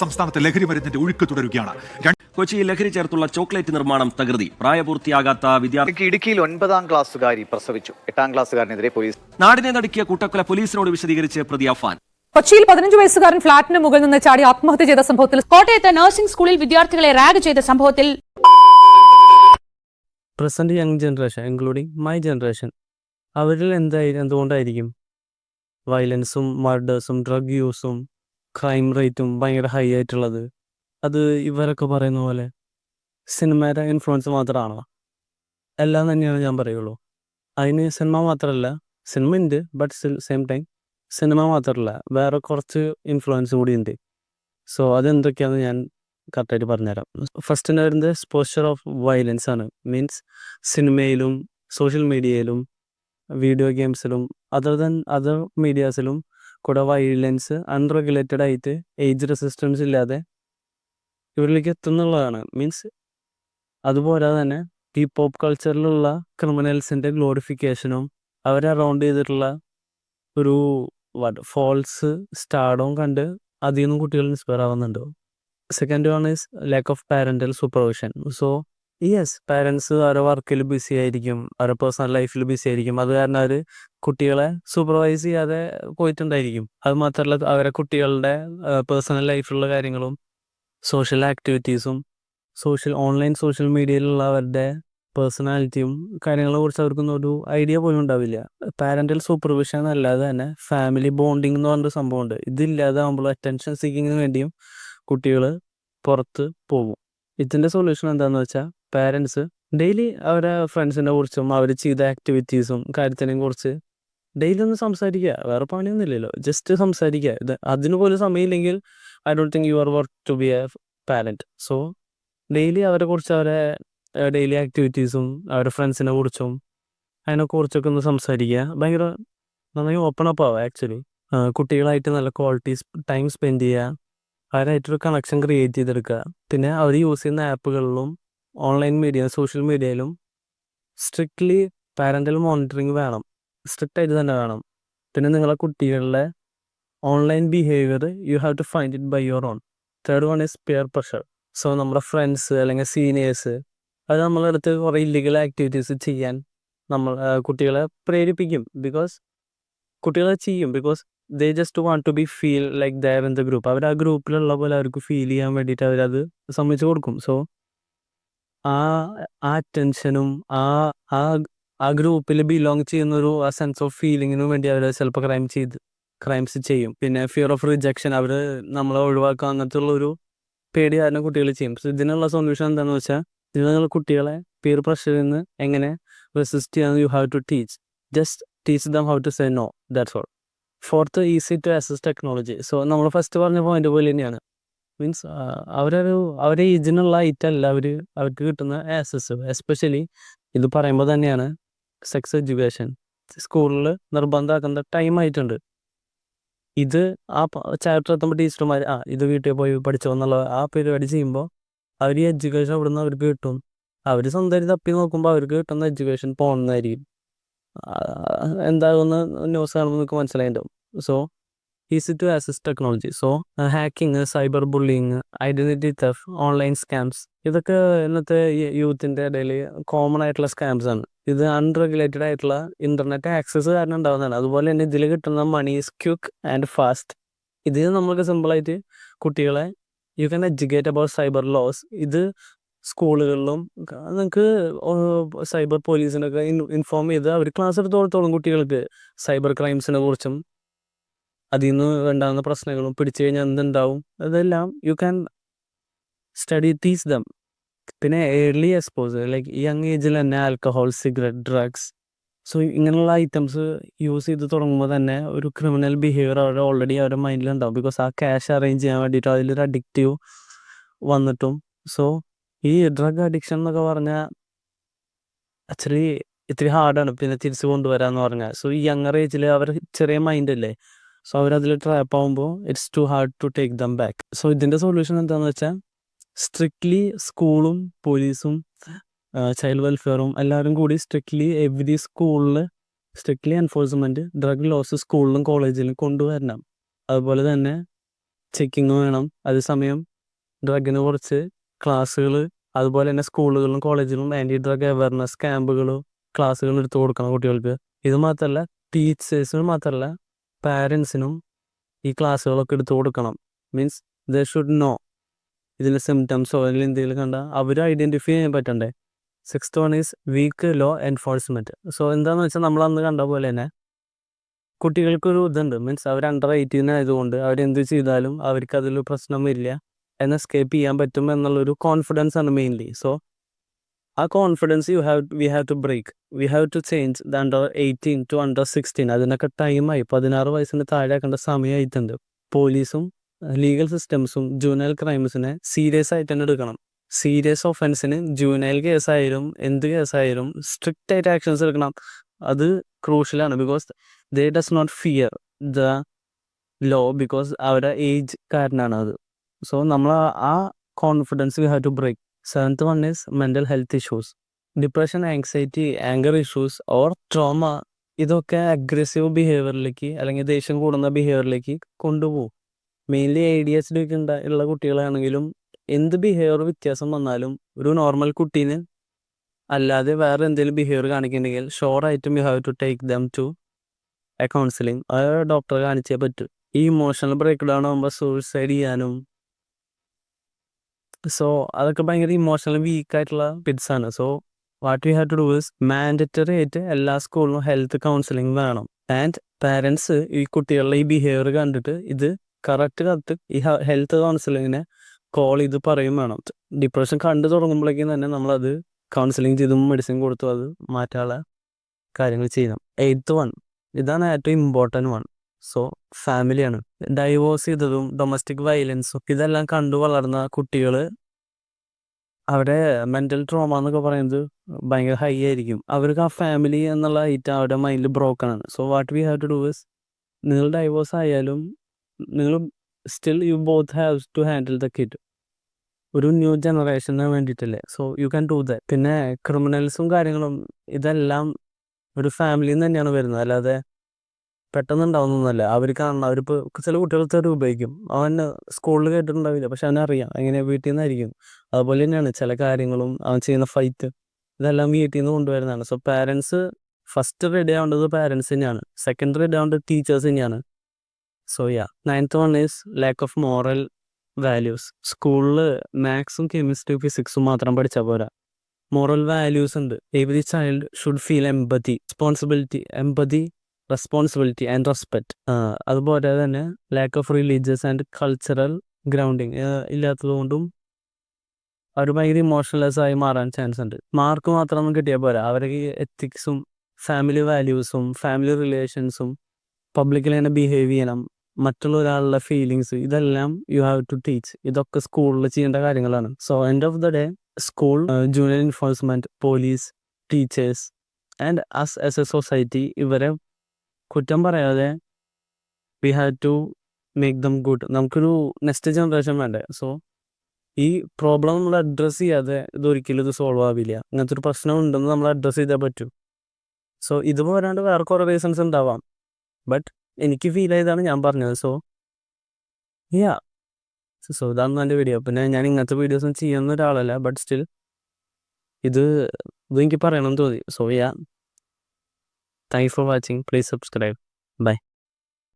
സംസ്ഥാനത്ത് ലഹരി മരുന്നിന്റെ ഒഴുക്ക് തുടരുകയാണ്. കൊച്ചിയിൽ ലഹരി ചേർത്തുള്ള ചോക്ലേറ്റ് നിർമ്മാണം തകൃതി. പ്രായപൂർത്തിയാകാത്ത വിദ്യാർത്ഥി ഇടുക്കിയിൽ 9ാം ക്ലാസ്സുകാരി പ്രസവിച്ചു. 8ാം ക്ലാസ്സുകാരനെതിരെ പോലീസ് നാടിനെ നടുക്കിയ കൂട്ടക്കൊല പോലീസിനോട് വിശദീകരിച്ച് പ്രതി അഫാൻ. കൊച്ചിയിൽ 15 വയസ്സുകാരൻ ഫ്ളാറ്റിന് മുകളിൽ നിന്ന് ചാടി ആത്മഹത്യ ചെയ്ത സംഭവത്തിൽ കോട്ടയത്ത് നഴ്സിംഗ് സ്കൂളിൽ വിദ്യാർത്ഥികളെ റാഗ് ചെയ്ത സംഭവത്തിൽ present young generation including my generation അവരിൽ എന്തുകൊണ്ടായിരിക്കും വയലൻസും മർഡേഴ്സും ഡ്രഗ് യൂസും ക്രൈം റേറ്റും ഭയങ്കര ഹൈ ആയിട്ടുള്ളത്? അത് ഇവരൊക്കെ പറയുന്ന പോലെ സിനിമയുടെ ഇൻഫ്ലുവൻസ് മാത്രമാണോ? എല്ലാം തന്നെയാണ് ഞാൻ പറയുള്ളൂ. അതിന് സിനിമ മാത്രമല്ല, സിനിമ ഉണ്ട്, but still same time cinema മാത്രമല്ല, വേറെ കുറച്ച് ഇൻഫ്ലുവൻസ് കൂടി ഉണ്ട്. സോ അതെന്തൊക്കെയാണെന്ന് ഞാൻ കറക്റ്റായിട്ട് പറഞ്ഞുതരാം. ഫസ്റ്റ് വരുന്നത് എക്സ്പോഷർ ഓഫ് വയലൻസ് ആണ്. മീൻസ് സിനിമയിലും സോഷ്യൽ മീഡിയയിലും വീഡിയോ ഗെയിംസിലും അതർ മീഡിയാസിലും കൂടെ വയലൻസ് അൺറെഗുലേറ്റഡ് ആയിട്ട് ഏജ് റെസിസ്റ്റൻസ് ഇല്ലാതെ ഇവരിലേക്ക് എത്തുന്നുള്ളതാണ്. മീൻസ് അതുപോലെ തന്നെ ഈ പോപ്പ് കൾച്ചറിലുള്ള ക്രിമിനൽസിൻ്റെ ഗ്ലോറിഫിക്കേഷനും അവരെ അറൗണ്ട് ചെയ്തിട്ടുള്ള ഒരു ഫോൾസ് സ്റ്റാർഡും കണ്ട് അതിൽ നിന്നും കുട്ടികൾ ഇൻസ്പയർ ആവുന്നുണ്ട്. Second one is lack of parental supervision. So yes, parents അവരുടെ വർക്കിൽ ബിസി ആയിരിക്കും, അവരുടെ പേഴ്സണൽ ലൈഫിൽ ബിസി ആയിരിക്കും. അത് കാരണം അവർ കുട്ടികളെ സൂപ്പർവൈസ് ചെയ്യാതെ പോയിട്ടുണ്ടായിരിക്കും. അത് മാത്രമല്ല, അവരെ കുട്ടികളുടെ പേഴ്സണൽ ലൈഫിലുള്ള കാര്യങ്ങളും സോഷ്യൽ ആക്ടിവിറ്റീസും ഓൺലൈൻ സോഷ്യൽ മീഡിയയിലുള്ള അവരുടെ പേഴ്സണാലിറ്റിയും കാര്യങ്ങളെ കുറിച്ച് അവർക്കൊന്നും ഒരു ഐഡിയ പോലും ഉണ്ടാവില്ല. പാരൻ്റൽ സൂപ്പർവിഷൻ അല്ലാതെ തന്നെ ഫാമിലി ബോണ്ടിങ് എന്ന് പറഞ്ഞൊരു സംഭവമുണ്ട്. ഇതില്ലാതെ ആകുമ്പോൾ അറ്റൻഷൻ സീക്കിങ്ങിന് വേണ്ടിയും കുട്ടികൾ പുറത്ത് പോകും. ഇതിൻ്റെ സൊല്യൂഷൻ എന്താണെന്ന് വെച്ചാൽ പാരൻസ് ഡെയിലി അവരെ ഫ്രണ്ട്സിനെ കുറിച്ചും അവർ ചെയ്ത ആക്ടിവിറ്റീസും കാര്യത്തിനെയും കുറിച്ച് ഡെയിലി ഒന്ന് സംസാരിക്കുക. വേറെ പണിയൊന്നുമില്ലല്ലോ, ജസ്റ്റ് സംസാരിക്കുക. അതിന് പോലും സമയമില്ലെങ്കിൽ I don't think you are work to be a parent. So daily അവരെ കുറിച്ച്, അവരെ ഡെയിലി ആക്ടിവിറ്റീസും അവരുടെ ഫ്രണ്ട്സിനെ കുറിച്ചും അതിനെക്കുറിച്ചൊക്കെ ഒന്ന് സംസാരിക്കുക. ഭയങ്കര നന്നായി ഓപ്പൺ അപ്പ് ആവുക. ആക്ച്വലി കുട്ടികളായിട്ട് നല്ല ക്വാളിറ്റി ടൈം സ്പെൻഡ് ചെയ്യുക, അവരായിട്ടൊരു കണക്ഷൻ ക്രിയേറ്റ് ചെയ്തെടുക്കുക. പിന്നെ അവർ യൂസ് ചെയ്യുന്ന ആപ്പുകളിലും ഓൺലൈൻ മീഡിയ സോഷ്യൽ മീഡിയയിലും സ്ട്രിക്ട്ലി പാരൻ്റൽ മോണിറ്ററിങ് വേണം, സ്ട്രിക്റ്റ് ആയിട്ട് തന്നെ വേണം. പിന്നെ നിങ്ങളെ കുട്ടികളുടെ online behaviour you have to find it by your own. Third one is peer pressure. So നമ്മുടെ ഫ്രണ്ട്സ് അല്ലെങ്കിൽ സീനിയേഴ്സ് അത് നമ്മളെ അടുത്ത് കുറേ ഇല്ലീഗൽ ആക്ടിവിറ്റീസ് ചെയ്യാൻ കുട്ടികളെ പ്രേരിപ്പിക്കും. കുട്ടികളെ ചെയ്യും because they just want to be feel like they're in the group. അവർ ആ ഗ്രൂപ്പിലുള്ള പോലെ അവർക്ക് ഫീൽ ചെയ്യാൻ വേണ്ടിയിട്ട് അവരത് സമ്മതിച്ചു കൊടുക്കും. സോ ആ അറ്റൻഷനും ആ ഗ്രൂപ്പിൽ ബിലോങ് ചെയ്യുന്നൊരു ആ സെൻസ് ഓഫ് ഫീലിങ്ങിനു വേണ്ടി അവർ ചിലപ്പോൾ ക്രൈംസ് ചെയ്യും. പിന്നെ ഫിയർ ഓഫ് റിജക്ഷൻ, അവർ നമ്മളെ ഒഴിവാക്കുക അങ്ങനത്തെ ഉള്ളൊരു പേടി കാരണം കുട്ടികൾ ചെയ്യും. സോ ഇതിനുള്ള സൊല്യൂഷൻ എന്താണെന്ന് വെച്ചാൽ നിങ്ങൾ കുട്ടികളെ പിയർ പ്രഷറിൽ നിന്ന് എങ്ങനെ റെസിസ്റ്റ് ചെയ്യാമെന്ന് you have to just teach them how to say no, that's all. Fourth, easy to access technology. So നമ്മൾ ഫസ്റ്റ് പറഞ്ഞ പോയിന്റ് പോലെ തന്നെയാണ്. മീൻസ് അവരെ ഏജിനുള്ള ഐറ്റല്ല അവർക്ക് കിട്ടുന്ന ആക്സസ്. എസ്പെഷ്യലി ഇത് പറയുമ്പോൾ തന്നെയാണ് സെക്സ് എഡ്യൂക്കേഷൻ സ്കൂളിൽ നിർബന്ധമാക്കുന്ന ടൈം ആയിട്ടുണ്ട്. ഇത് ആ ചാപ്റ്റർ എത്തുമ്പോൾ ടീച്ചർമാർ ഇത് വീട്ടിൽ പോയി പഠിച്ചോ എന്നുള്ള ആ പരിപാടി ചെയ്യുമ്പോൾ അവർ ഈ എഡ്യൂക്കേഷൻ അവിടെ നിന്ന് അവർക്ക് കിട്ടും. അവർ സ്വന്തമായിട്ട് തപ്പി നോക്കുമ്പോൾ അവർക്ക് കിട്ടുന്ന എഡ്യൂക്കേഷൻ പോകുന്നതായിരിക്കും. എന്താകുന്ന ന്യൂസ് കാണുമ്പോൾ നിങ്ങൾക്ക് മനസ്സിലായിട്ടുണ്ടാവും. So easy to access technology. So hacking, cyber bullying, identity theft, online scams, ഇതൊക്കെ ഇന്നത്തെ യൂത്തിൻ്റെ ഇടയിൽ കോമൺ ആയിട്ടുള്ള സ്കാംസ് ആണ്. ഇത് അൺറെഗുലേറ്റഡ് ആയിട്ടുള്ള ഇൻ്റർനെറ്റ് ആക്സസ് കാരണം ഉണ്ടാകുന്നതാണ്. അതുപോലെ തന്നെ ഇതിൽ കിട്ടുന്ന money is quick and fast. ഇത് നമ്മൾക്ക് സിമ്പിളായിട്ട് കുട്ടികളെ you can educate about cyber laws. ഇത് സ്കൂളുകളിലും നിങ്ങൾക്ക് സൈബർ പോലീസിനൊക്കെ ഇൻഫോം ചെയ്ത് അവർ ക്ലാസ് എടുത്തോളത്തോളം കുട്ടികൾക്ക് സൈബർ ക്രൈംസിനെ കുറിച്ചും അതിൽ നിന്ന് ഉണ്ടാകുന്ന പ്രശ്നങ്ങളും പിടിച്ചു കഴിഞ്ഞാൽ എന്തുണ്ടാവും അതെല്ലാം യു ക്യാൻ ടീച്ച് ദം. പിന്നെ ഏർലി എക്സ്പോസ്, ലൈക്ക് യങ് ഏജിൽ തന്നെ ആൽക്കഹോൾ, സിഗരറ്റ്, ഡ്രഗ്സ്, സോ ഇങ്ങനെയുള്ള ഐറ്റംസ് യൂസ് ചെയ്ത് തുടങ്ങുമ്പോൾ തന്നെ ഒരു ക്രിമിനൽ ബിഹേവിയർ ഓൾറെഡി അവരുടെ മൈൻഡിലുണ്ടാവും. ബിക്കോസ് ആ ക്യാഷ് അറേഞ്ച് ചെയ്യാൻ വേണ്ടിയിട്ട് അതിലൊരു അഡിക്റ്റീവ് വന്നിട്ടും. സോ ഈ ഡ്രഗ് അഡിക്ഷൻ എന്നൊക്കെ പറഞ്ഞാൽ ഇത്തിരി ഹാർഡാണ് പിന്നെ തിരിച്ചു കൊണ്ടുവരാമെന്ന് പറഞ്ഞാൽ. സോ ഈ യങ്ങർ ഏജിൽ അവർ ചെറിയ മൈൻഡല്ലേ, സോ അവരതിൽ ട്രാപ്പ് ആകുമ്പോൾ it's too hard to take them back. So ഇതിൻ്റെ സൊല്യൂഷൻ എന്താണെന്ന് വെച്ചാൽ സ്ട്രിക്ട്ലി സ്കൂളും പോലീസും ചൈൽഡ് വെൽഫെയറും എല്ലാവരും കൂടി സ്ട്രിക്ട്ലി എവറി സ്കൂളിൽ സ്ട്രിക്ട്ലി എൻഫോഴ്സ്മെൻറ്റ് ഡ്രഗ് ലോസ് സ്കൂളിലും കോളേജിലും കൊണ്ടുവരണം. അതുപോലെ തന്നെ ചെക്കിങ് വേണം. അതേസമയം ഡ്രഗിന് കുറച്ച് ക്ലാസ്സുകൾ, അതുപോലെ തന്നെ സ്കൂളുകളിലും കോളേജിലും ആൻറ്റി ഡ്രഗ് അവയർനെസ് ക്യാമ്പുകളും ക്ലാസ്സുകൾ എടുത്തു കൊടുക്കണം കുട്ടികൾക്ക്. ഇത് മാത്രമല്ല, ടീച്ചേഴ്സിനും മാത്രമല്ല പാരൻസിനും ഈ ക്ലാസ്സുകളൊക്കെ എടുത്തു കൊടുക്കണം. മീൻസ് ദേ ഷുഡ് നോ ഇതിൻ്റെ സിംറ്റംസോ അല്ലെങ്കിൽ എന്തെങ്കിലും കണ്ടാൽ അവർ ഐഡൻറ്റിഫൈ ചെയ്യാൻ പറ്റണ്ടേ. 6th one is week law enforcement. So എന്താണെന്ന് വെച്ചാൽ നമ്മൾ അന്ന് കണ്ട പോലെ തന്നെ കുട്ടികൾക്കൊരു ഇതുണ്ട്. മീൻസ് അവർ അണ്ടർ 18 ആയതുകൊണ്ട് അവരെന്ത് ചെയ്താലും അവർക്ക് അതിൽ പ്രശ്നം വരില്ല, എന്ന് എസ്കേപ്പ് ചെയ്യാൻ പറ്റും എന്നുള്ളൊരു കോൺഫിഡൻസ് ആണ് മെയിൻലി. സോ ആ confidence we have to break. We have to change the under 18 to under 16. അതിനൊക്കെ ടൈമായി. 16 വയസ്സിന് താഴെ ആക്കേണ്ട സമയമായിട്ടുണ്ട്. പോലീസും ലീഗൽ സിസ്റ്റംസും ജൂനൈൽ ക്രൈംസിനെ സീരിയസ് ആയിട്ട് തന്നെ എടുക്കണം. സീരിയസ് ഒഫൻസിന് ജൂനൈൽ കേസായാലും എന്ത് കേസായാലും സ്ട്രിക്റ്റ് ആയിട്ട് ആക്ഷൻസ് എടുക്കണം. അത് ക്രൂഷ്യലാണ്. Because they does not fear the law, because അവരുടെ ഏജ് കാരനാണ് അത്. സോ നമ്മൾ ആ confidence we have to break. 7th one is mental health issues. Depression, anxiety, anger issues or trauma, ഇതൊക്കെ അഗ്രസീവ് ബിഹേവിയറിലേക്ക് അല്ലെങ്കിൽ ദേഷ്യം കൂടുന്ന ബിഹേവിയറിലേക്ക് കൊണ്ടുപോകും. മെയിൻലി ADHD ഒക്കെ ഉള്ള കുട്ടികളാണെങ്കിലും എന്ത് ബിഹേവിയർ വ്യത്യാസം വന്നാലും ഒരു നോർമൽ കുട്ടീന് അല്ലാതെ വേറെ എന്തെങ്കിലും ബിഹേവിയർ കാണിക്കുന്നുണ്ടെങ്കിൽ ഷുവറായിട്ടും you have to take them to a counselling. അത് ഡോക്ടറെ കാണിച്ചേ പറ്റൂ. ഈ ഇമോഷണൽ ബ്രേക്ക് ഡൗൺ ആകുമ്പോൾ സൂയിസൈഡ് ചെയ്യാനും സോ അതൊക്കെ ഭയങ്കര ഇമോഷണൽ വീക്കായിട്ടുള്ള കിഡ്സാണ്. So what we have to do is mandatory ആയിട്ട് എല്ലാ സ്കൂളിലും ഹെൽത്ത് കൗൺസിലിംഗ് വേണം. ആൻഡ് പാരൻസ് ഈ കുട്ടികളുടെ ഈ ബിഹേവിയർ കണ്ടിട്ട് ഇത് കറക്റ്റ് ഈ ഹെൽത്ത് കൗൺസിലിങ്ങിനെ കോൾ ചെയ്ത് പറയും വേണം. ഡിപ്രഷൻ കണ്ടു തുടങ്ങുമ്പോഴേക്കും തന്നെ നമ്മളത് കൗൺസിലിംഗ് ചെയ്തും മെഡിസിൻ കൊടുത്തും അത് മാറ്റാനുള്ള കാര്യങ്ങൾ ചെയ്യണം. 8th one, ഇതാണ് ഏറ്റവും ഇമ്പോർട്ടൻറ്റ് വൺ. സോ ഫാമിലിയാണ്. ഡൈവോഴ്സ് ചെയ്തതും ഡൊമസ്റ്റിക് വയലൻസും ഇതെല്ലാം കണ്ടു വളർന്ന കുട്ടികൾ, അവരുടെ മെൻ്റൽ ട്രോമ എന്നൊക്കെ പറയുന്നത് ഭയങ്കര ഹൈ ആയിരിക്കും. അവർക്ക് ആ ഫാമിലി എന്നുള്ള ഐറ്റം അവരുടെ മൈൻഡിൽ ബ്രോക്കൺ ആണ്. So what we have to do is, നിങ്ങൾ ഡൈവോഴ്സ് ആയാലും നിങ്ങൾ still you both have to handle the kid. ഒരു ന്യൂ ജനറേഷന് വേണ്ടിയിട്ടല്ലേ. So you can do that. പിന്നെ ക്രിമിനൽസും കാര്യങ്ങളും ഇതെല്ലാം ഒരു ഫാമിലിയിൽ നിന്ന് തന്നെയാണ് വരുന്നത്, അല്ലാതെ പെട്ടെന്ന് ഉണ്ടാവുന്നതല്ല. അവർക്കാണ് അവരിപ്പോൾ ചില കുട്ടികൾ തെറി ഉപയോഗിക്കും. അവൻ സ്കൂളിൽ കേട്ടിട്ടുണ്ടാവില്ല, പക്ഷെ അവനറിയാം എങ്ങനെ വീട്ടിൽ നിന്നായിരിക്കും. അതുപോലെ തന്നെയാണ് ചില കാര്യങ്ങളും അവൻ ചെയ്യുന്ന ഫൈറ്റ്, ഇതെല്ലാം വീട്ടിൽ നിന്ന് കൊണ്ടുവരുന്നതാണ്. സോ പാരൻസ് ഫസ്റ്റ് റെഡി ആവേണ്ടത് പാരൻസ് തന്നെയാണ്. സെക്കൻഡ് റെഡി ആവേണ്ടത് ടീച്ചേഴ്സ് തന്നെയാണ്. So 9th one is lack of moral values. സ്കൂളിൽ മാത്സും കെമിസ്ട്രി ഫിസിക്സും മാത്രം പഠിച്ചാൽ പോരാ, മോറൽ വാല്യൂസ് ഉണ്ട്. Every child should feel responsibility and respect. അതുപോലെ തന്നെ lack of religious and cultural grounding ഇല്ലാത്തത് കൊണ്ടും അവർ ഭയങ്കര ഇമോഷണലെസ് ആയി മാറാൻ ചാൻസ് ഉണ്ട്. മാർക്ക് മാത്രമൊന്നും കിട്ടിയാൽ പോരാ, അവർക്ക് എത്തിക്സും ഫാമിലി വാല്യൂസും ഫാമിലി റിലേഷൻസും പബ്ലിക്കിൽ തന്നെ ബിഹേവ് ചെയ്യണം, മറ്റുള്ള ഒരാളുടെ ഫീലിങ്സ്, ഇതെല്ലാം യു ഹാവ് ടു ടീച്ച്. ഇതൊക്കെ സ്കൂളിൽ ചെയ്യേണ്ട കാര്യങ്ങളാണ്. So end of the day school, junior enforcement, police, teachers and us as a society ഇവരെ കുറ്റം പറയാതെ we have to make them good. നമുക്കൊരു നെക്സ്റ്റ് ജനറേഷൻ വേണ്ടേ. സോ ഈ പ്രോബ്ലം നമ്മൾ അഡ്രസ്സ് ചെയ്യാതെ ഇതൊരിക്കലും ഇത് സോൾവ് ആവില്ല. അങ്ങനത്തെ ഒരു പ്രശ്നം ഉണ്ടെന്ന് നമ്മൾ അഡ്രസ്സ് ചെയ്താൽ പറ്റും. സോ ഇത് പോരാണ്ട് വേറെ കുറേ റീസൺസ് ഉണ്ടാവാം, ബട്ട് എനിക്ക് ഫീൽ ചെയ്താണ് ഞാൻ പറഞ്ഞത്. സോ ഇതാണ് എൻ്റെ വീഡിയോ. പിന്നെ ഞാൻ ഇങ്ങനത്തെ വീഡിയോസും ചെയ്യുന്ന ഒരാളല്ല, ബട്ട് സ്റ്റിൽ ഇത് എനിക്ക് പറയണമെന്ന് തോന്നി. So thank you for watching. Please subscribe. By.